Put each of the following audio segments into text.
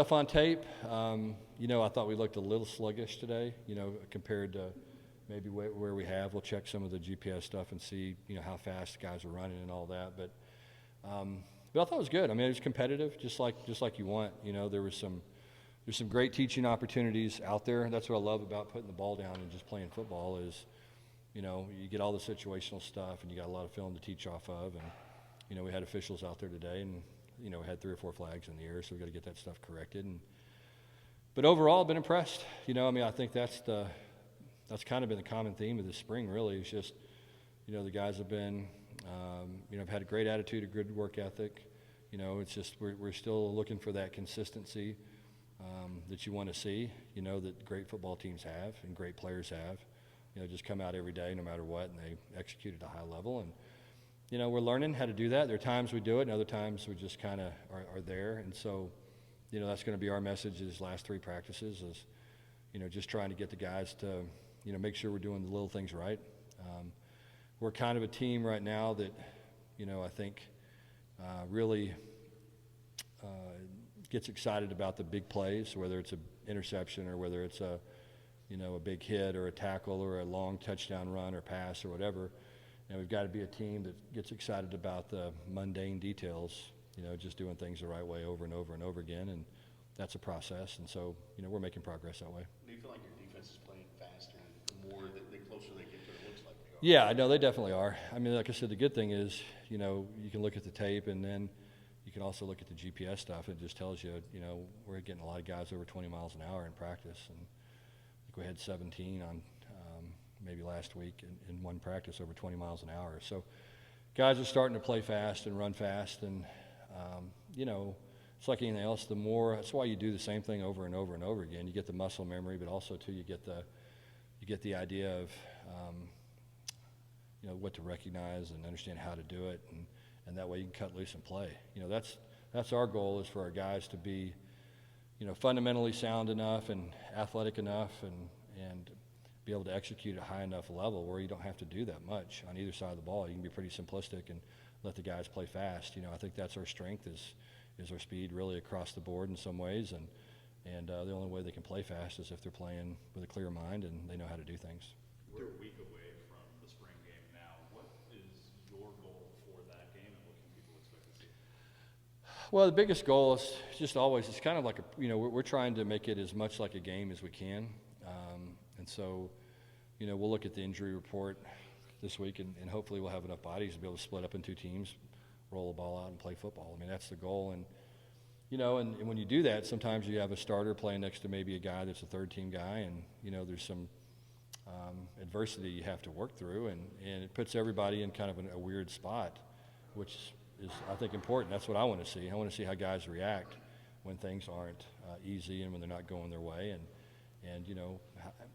Stuff on tape, I thought we looked a little sluggish today, compared to maybe where we have. We'll check some of the GPS stuff and see, how fast guys are running and all that. But I thought it was good. I mean, it was competitive, just like you want. There's some great teaching opportunities out there. That's what I love about putting the ball down and just playing football is, you get all the situational stuff and you got a lot of film to teach off of. And, we had officials out there today and, we had 3 or 4 flags in the air, so we got to get that stuff corrected. But overall, I've been impressed. I think that's kind of been the common theme of this spring, really. It's just, the guys have been, have had a great attitude, a good work ethic. It's just we're still looking for that consistency that you want to see, that great football teams have and great players have. Just come out every day no matter what, and they execute at a high level. And we're learning how to do that. There are times we do it, and other times we just kind of are there. And so, that's going to be our message these last 3 practices is, just trying to get the guys to, make sure we're doing the little things right. We're kind of a team right now that, I think really gets excited about the big plays, whether it's an interception or whether it's a big hit or a tackle or a long touchdown run or pass or whatever. And we've got to be a team that gets excited about the mundane details, just doing things the right way over and over and over again. And that's a process. And so, we're making progress that way. Do you feel like your defense is playing faster the closer they get to it? It looks like they are. Yeah, no, they definitely are. I mean, like I said, the good thing is, you can look at the tape and then you can also look at the GPS stuff. It just tells you, we're getting a lot of guys over 20 miles an hour in practice. And I think we had 17 on maybe last week in one practice over 20 miles an hour. So guys are starting to play fast and run fast. And, it's like anything else. That's why you do the same thing over and over and over again. You get the muscle memory, but also, too, you get the idea of, what to recognize and understand how to do it. And that way you can cut loose and play. That's our goal is for our guys to be, fundamentally sound enough and athletic enough and be able to execute at a high enough level where you don't have to do that much on either side of the ball. You can be pretty simplistic and let the guys play fast. I think that's our strength is our speed really across the board in some ways. And the only way they can play fast is if they're playing with a clear mind and they know how to do things. We're a week away from the spring game now. What is your goal for that game and what can people expect to see? Well, the biggest goal is just always, it's kind of like we're trying to make it as much like a game as we can. And so, we'll look at the injury report this week and hopefully we'll have enough bodies to be able to split up in 2 teams, roll the ball out and play football. I mean, that's the goal. And, and when you do that, sometimes you have a starter playing next to maybe a guy that's a third-team guy and, there's some adversity you have to work through and it puts everybody in kind of a weird spot, which is, I think, important. That's what I want to see. I want to see how guys react when things aren't easy and when they're not going their way. And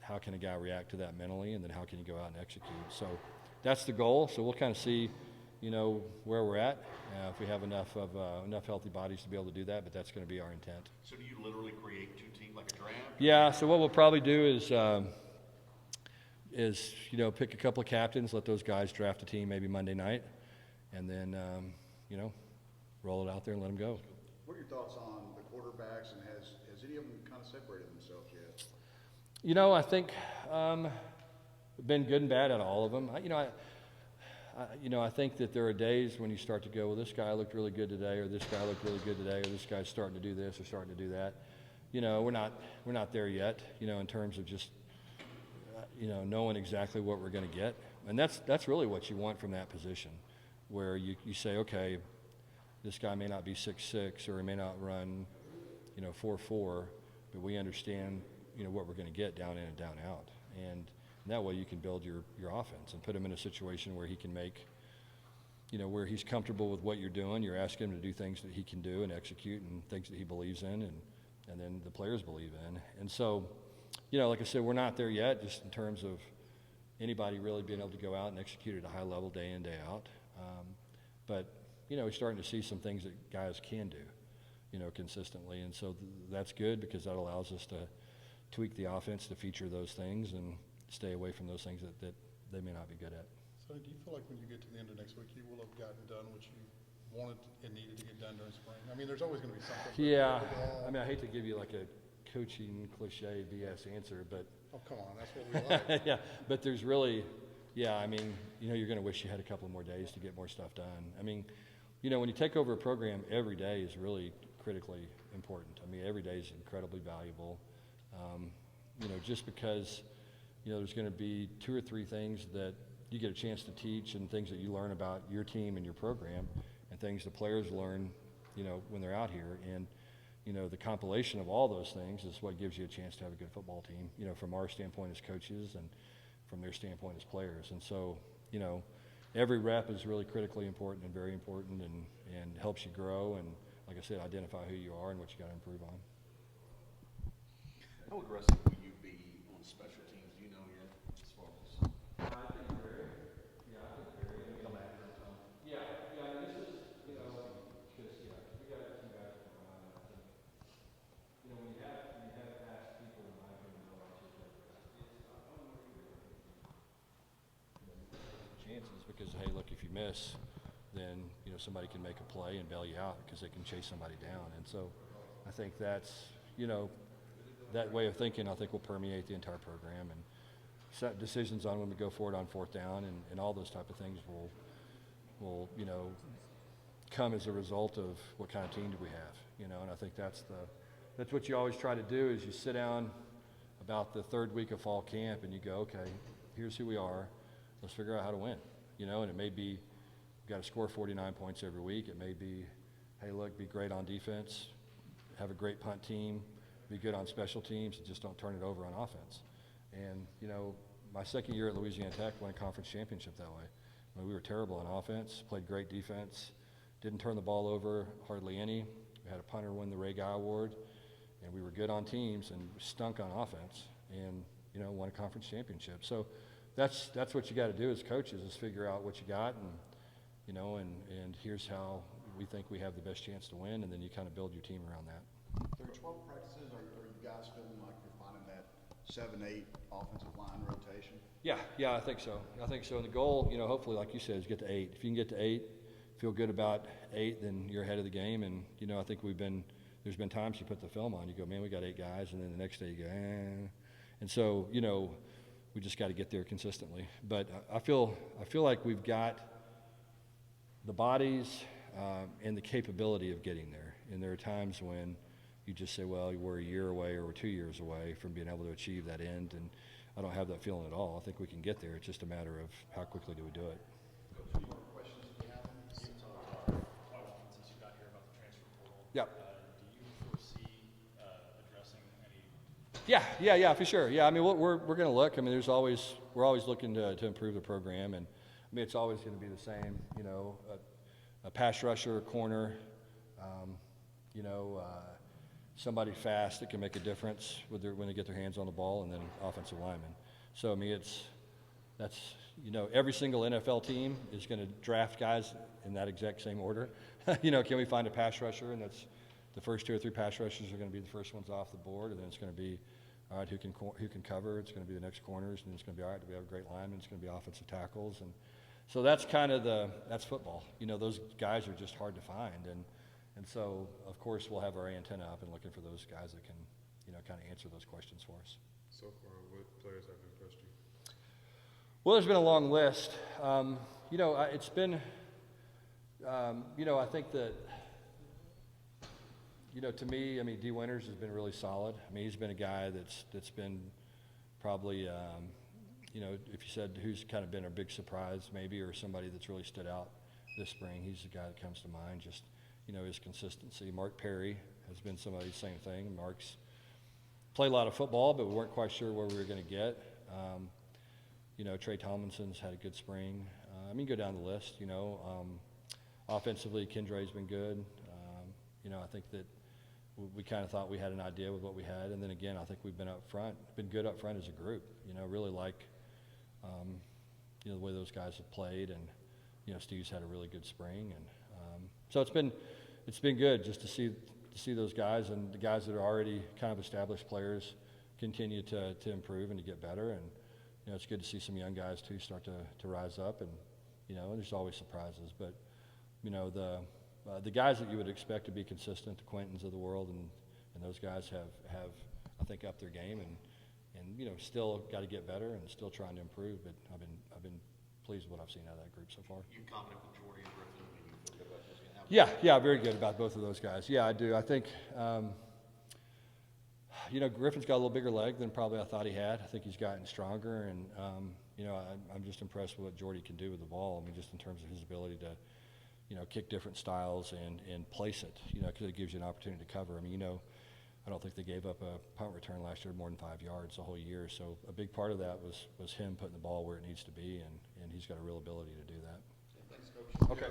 how can a guy react to that mentally, and then how can you go out and execute? So that's the goal. So we'll kind of see, where we're at, if we have enough healthy bodies to be able to do that, but that's going to be our intent. So do you literally create 2 teams like a draft? Yeah, so what we'll probably do is pick a couple of captains, let those guys draft a team maybe Monday night, and then, roll it out there and let them go. What are your thoughts on the quarterbacks, and has any of them kind of separated themselves yet? I think been good and bad out of all of them. I think that there are days when you start to go, well, this guy looked really good today, or this guy looked really good today, or this guy's starting to do this or starting to do that. We're not there yet, in terms of just, knowing exactly what we're going to get. And that's really what you want from that position, where you say, okay, this guy may not be 6'6", or he may not run, 4.4, but we understand, what we're going to get down in and down out. And that way you can build your offense and put him in a situation where he can make, where he's comfortable with what you're doing. You're asking him to do things that he can do and execute and things that he believes in and then the players believe in. And so, like I said, we're not there yet just in terms of anybody really being able to go out and execute at a high level day in, day out. But, we're starting to see some things that guys can do, consistently. And so that's good because that allows us to tweak the offense to feature those things and stay away from those things that they may not be good at. So do you feel like when you get to the end of next week, you will have gotten done what you wanted and needed to get done during spring? I mean, there's always going to be something. but Yeah, overall- I mean, I hate to give you like a coaching cliche BS answer, but Oh, come on, that's what we like. yeah, but there's really, yeah, I mean, you're going to wish you had a couple more days to get more stuff done. I mean, when you take over a program, every day is really critically important. I mean, every day is incredibly valuable. Just because, there's going to be 2 or 3 things that you get a chance to teach and things that you learn about your team and your program and things the players learn, when they're out here. And, the compilation of all those things is what gives you a chance to have a good football team, from our standpoint as coaches and from their standpoint as players. And so, every rep is really critically important and very important and helps you grow and, like I said, identify who you are and what you got to improve on. How aggressive will you be on special teams? Do you know yet as far as? Chances because, hey, look, if you miss, then somebody can make a play and bail you out because they can chase somebody down. And so I think that's that way of thinking I think will permeate the entire program and set decisions on when we go forward on 4th down and all those type of things will come as a result of what kind of team do we have, and I think that's what you always try to do is you sit down about the 3rd week of fall camp and you go, okay, here's who we are. Let's figure out how to win, and it may be we've got to score 49 points every week. It may be, hey, look, be great on defense, have a great punt team, be good on special teams, and just don't turn it over on offense. And, my second year at Louisiana Tech won a conference championship that way. I mean, we were terrible on offense, played great defense, didn't turn the ball over hardly any. We had a punter win the Ray Guy Award, and we were good on teams and stunk on offense and, won a conference championship. So that's what you got to do as coaches is figure out what you got and, and here's how we think we have the best chance to win, and then you kind of build your team around that. There are 12 practices. Are you guys feeling like you're finding that 7-8 offensive line rotation? Yeah, I think so. And the goal, hopefully, like you said, is get to 8. If you can get to 8, feel good about 8, then you're ahead of the game. And, I think there's been times you put the film on, you go, man, we got 8 guys, and then the next day you go, eh. And so, we just got to get there consistently. But I feel like we've got the bodies and the capability of getting there. And there are times when you just say, well, we're a year away or we're 2 years away from being able to achieve that end. And I don't have that feeling at all. I think we can get there. It's just a matter of how quickly do we do it. Any more questions if you have them? Since you got here about the transfer portal. Yeah. Do you foresee addressing any? Yeah, for sure. Yeah, I mean, we're going to look. I mean, we're always looking to improve the program, and I mean, it's always going to be the same. A pass rusher, a corner, somebody fast that can make a difference when they get their hands on the ball, and then offensive lineman. So I mean, that's every single NFL team is going to draft guys in that exact same order. Can we find a pass rusher, and that's the first 2 or 3 pass rushers are going to be the first ones off the board, and then it's going to be, all right, who can cover? It's going to be the next corners, and it's going to be, all right, do we have a great lineman? It's going to be offensive tackles, and so that's kind of that's football. Those guys are just hard to find, and so of course we'll have our antenna up and looking for those guys that can, kind of answer those questions for us. So far, what players have impressed you? Well, there's been a long list. It's been, I think that, to me, I mean, D. Winters has been really solid. I mean, he's been a guy that's been probably, if you said who's kind of been a big surprise maybe or somebody that's really stood out this spring, he's the guy that comes to mind, just, his consistency. Mark Perry has been somebody, same thing. Mark's played a lot of football, but we weren't quite sure where we were going to get. Trey Tomlinson's had a good spring. I mean, go down the list, Offensively, Kendre's been good. I think that we kind of thought we had an idea with what we had. And then again, I think we've been good up front as a group, really like, the way those guys have played. And, Steve's had a really good spring. And so it's been good just to see those guys and the guys that are already kind of established players continue to improve and to get better. And, it's good to see some young guys too start to rise up. And, and there's always surprises, but, the guys that you would expect to be consistent, the Quintons of the world, and those guys have I think upped their game and you know still got to get better and still trying to improve. But I've been pleased with what I've seen out of that group so far. You confident with Jordy and Griffin? I mean, you feel good about this game? Yeah, very good about both of those guys. Yeah, I do. I think, you know, Griffin's got a little bigger leg than probably I thought he had. I think he's gotten stronger, and, you know, I'm just impressed with what Jordy can do with the ball. I mean, just in terms of his ability to, you know, kick different styles and place it, you know, because it gives you an opportunity to cover. I mean, you know, I don't think they gave up a punt return last year more than 5 yards the whole year. So a big part of that was him putting the ball where it needs to be, and he's got a real ability to do that. Thanks, Coach. Okay.